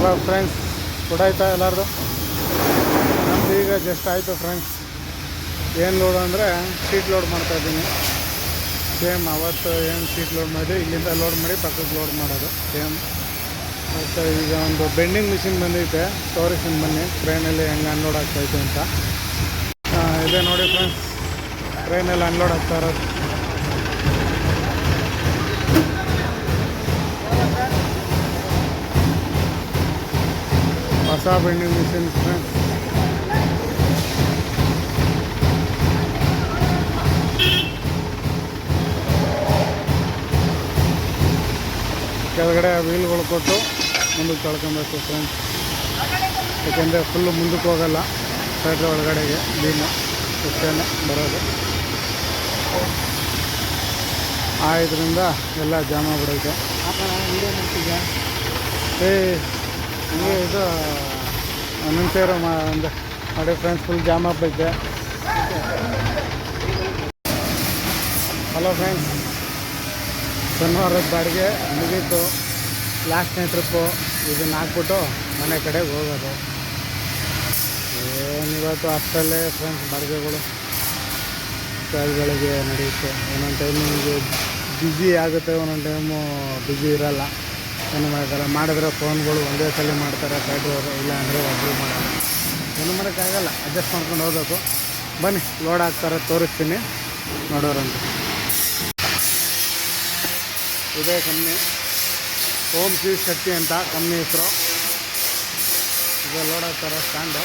Hello friends, food ಆಯಿತಾ ಎಲ್ಲರದು? ನಮ್ದು ಈಗ ಜಸ್ಟ್ ಆಯಿತು ಫ್ರೆಂಡ್ಸ್. ಏನು ಲೋಡ್ ಅಂದರೆ ಶೀಟ್ ಲೋಡ್ ಮಾಡ್ತಾಯಿದ್ದೀನಿ. ಸೇಮ್ ಅವತ್ತು ಏನು ಶೀಟ್ ಲೋಡ್ ಮಾಡಿ ಇಲ್ಲಿಂದ ಲೋಡ್ ಮಾಡಿ ಪಕ್ಕಕ್ಕೆ ಲೋಡ್ ಮಾಡೋದು ಸೇಮ್. ಮತ್ತು ಈಗ ಒಂದು ಬೆಂಡಿಂಗ್ ಮಿಷಿನ್ ಬಂದೈತೆ, ತೋರಿಸ್ತೀನಿ ಬನ್ನಿ ಟ್ರೈನಲ್ಲಿ ಹೆಂಗೆ ಅನ್ಲೋಡ್ ಆಗ್ತಾಯಿದೆ ಅಂತ. ಇದೆ ನೋಡಿ ಫ್ರೆಂಡ್ಸ್, ಟ್ರೈನಲ್ಲಿ ಅನ್ಲೋಡ್ ಆಗ್ತಾ ಇರೋದು. ಹೊಸ ಬೆಂಡಿಂಗ್ ಮಿಷಿನ್ ಫ್ರೆಂಡ್ಸ್. ಕೆಳಗಡೆ ವೀಲ್ಗಳು ಕೊಟ್ಟು ಮುಂದಕ್ಕೆ ತಳ್ಕೊಬೇಕು ಫ್ರೆಂಡ್ಸ್. ಯಾಕೆಂದರೆ ಫುಲ್ಲು ಮುಂದಕ್ಕೆ ಹೋಗಲ್ಲ, ಸೈಡ್ ಒಳಗಡೆಗೆ ಬೀಮು ಅಷ್ಟೇನೆ ಬರೋದು. ಇದರಿಂದ ಎಲ್ಲ ಜಾಮ್ ಆಗ್ಬಿಡೈತೆ. ಹಂಗೆ ಇದು ನಿಮಿಷ ಒಂದು ನೋಡಿ ಫ್ರೆಂಡ್ಸ್, ಫುಲ್ ಜಾಮ್ ಆಗ್ತೈತೆ. ಹಲೋ ಫ್ರೆಂಡ್ಸ್, ಶನಿವಾರದ ಬಾಡಿಗೆ ಮುಗೀತು. ಲಾಸ್ಟ್ನೇ ಟ್ರಿಪ್ಪು ಇದನ್ನು ಹಾಕ್ಬಿಟ್ಟು ಮನೆ ಕಡೆಗೆ ಹೋಗೋದು. ಏನಿವತ್ತು ಅಷ್ಟಲ್ಲೇ ಫ್ರೆಂಡ್ಸ್ ಬಾಡಿಗೆಗಳು ಚಾರ್ಜ್ಗಳಿಗೆ ನಡೆಯುತ್ತೆ. ಒಂದೊಂದು ಟೈಮ್ ನಿಮಗೆ ಬ್ಯುಸಿ ಆಗುತ್ತೆ, ಒಂದೊಂದು ಟೈಮು ಬ್ಯುಸಿ ಇರೋಲ್ಲ. ಏನು ಮಾಡೋಕ್ಕಲ್ಲ, ಮಾಡಿದ್ರೆ ಫೋನ್ಗಳು ಒಂದೇ ಸಲ ಮಾಡ್ತಾರೆ ಫ್ಯಾಕ್ಟ್ರಿಯವರು, ಇಲ್ಲ ಅಂದರೆ ಒಬ್ಬರು ಮಾಡೋಲ್ಲ. ಏನು ಮಾಡೋಕ್ಕಾಗಲ್ಲ, ಅಡ್ಜಸ್ಟ್ ಮಾಡ್ಕೊಂಡು ಹೋಗ್ಬೇಕು. ಬನ್ನಿ ಲೋಡ್ ಆಗ್ತಾರೆ, ತೋರಿಸ್ತೀನಿ ನೋಡೋರಂತ. ಇದೇ ಕಂಪ್ನಿ, ಓಂ ಶ್ರೀ ಶಕ್ತಿ ಅಂತ ಕಂಪ್ನಿ ಹೆಸರು. ಈಗ ಲೋಡ್ ಆಗ್ತಾರೆ ಸ್ಟ್ಯಾಂಡು.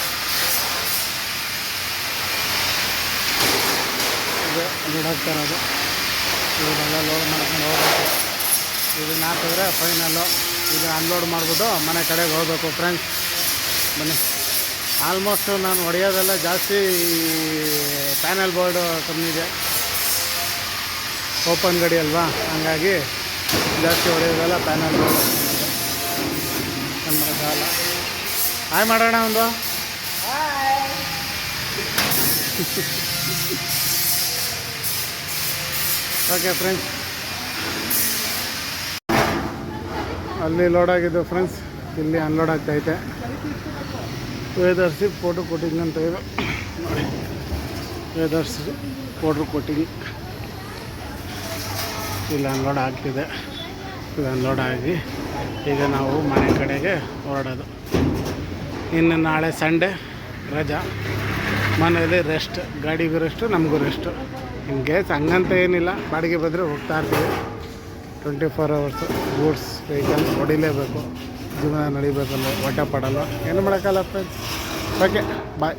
ಇದು ಲೋಡ್ ಆಗ್ತಾರದು. ಇದನ್ನೆಲ್ಲ ಲೋಡ್ ಮಾಡ್ಕೊಂಡು ಹೋಗ್ಬೇಕು. ಇದನ್ನು ಹಾಕಿದ್ರೆ ಫೈನಲ್ಲು. ಇದು ಅನ್ಲೋಡ್ ಮಾಡಿಬಿಟ್ಟು ಮನೆ ಕಡೆಗೆ ಹೋಗಬೇಕು ಫ್ರೆಂಡ್ಸ್. ಬನ್ನಿ. ಆಲ್ಮೋಸ್ಟು ನಾನು ಹೊಡೆಯೋದೆಲ್ಲ ಜಾಸ್ತಿ ಪ್ಯಾನಲ್ ಬೋರ್ಡು ಕಂಪ್ನಿಗೆ, ಓಪನ್ ಗಾಡಿ ಅಲ್ವಾ, ಹಂಗಾಗಿ ಜಾಸ್ತಿ ಹೊಡೆಯೋದೆಲ್ಲ ಪ್ಯಾನಲ್ ಬೋರ್ಡು. ಏನು ಮಾಡೋಕ್ಕಾಗಲ್ಲ. ಹಾಯ್ ಮಾಡೋಣ ಒಂದು. ಓಕೆ ಫ್ರೆಂಡ್ಸ್, ಅಲ್ಲಿ ಲೋಡ್ ಆಗಿದ್ದು ಫ್ರೆಂಡ್ಸ್, ಇಲ್ಲಿ ಅನ್ಲೋಡ್ ಆಗ್ತೈತೆ. ವೇದರ್ಸಿ ಫೋಟೋ ಕೊಟ್ಟಿದ್ದೀನಿ ಅಂತ ಇದು ನೋಡಿ, ವೇದರ್ಸಿ ಫೋಟೋ ಕೊಟ್ಟಿದ್ದೀನಿ. ಇಲ್ಲಿ ಅನ್ಲೋಡ್ ಆಗ್ತಿದೆ. ಇದು ಅನ್ಲೋಡ್ ಆಗಿ ಈಗ ನಾವು ಮನೆ ಕಡೆಗೆ ಹೊರಡೋದು. ಇನ್ನು ನಾಳೆ ಸಂಡೇ ರಜಾ, ಮನೇಲಿ ರೆಸ್ಟ್. ಗಾಡಿಗೂ ರೆಸ್ಟು, ನಮಗೂ ರೆಸ್ಟು. ಇನ್ ಕೇಸ್ ಹಂಗಂತ ಏನಿಲ್ಲ, ಬಾಡಿಗೆ ಬಂದರೆ ಹೋಗ್ತಾ ಇರ್ತೀವಿ. 24 hours ಗೂಡ್ಸ್ ವೆಹಿಕಲ್ ಹೊಡಿಲೇಬೇಕು. ಜೀವನ ನಡಿಬೇಕಂದ್ರೆ ಹೊಟ್ಟೆ ಪಡಲ್ಲ, ಏನು ಮಾಡೋಕ್ಕಲ್ಲ ಫ್ರೆಂಡ್ಸ್. Okay bye.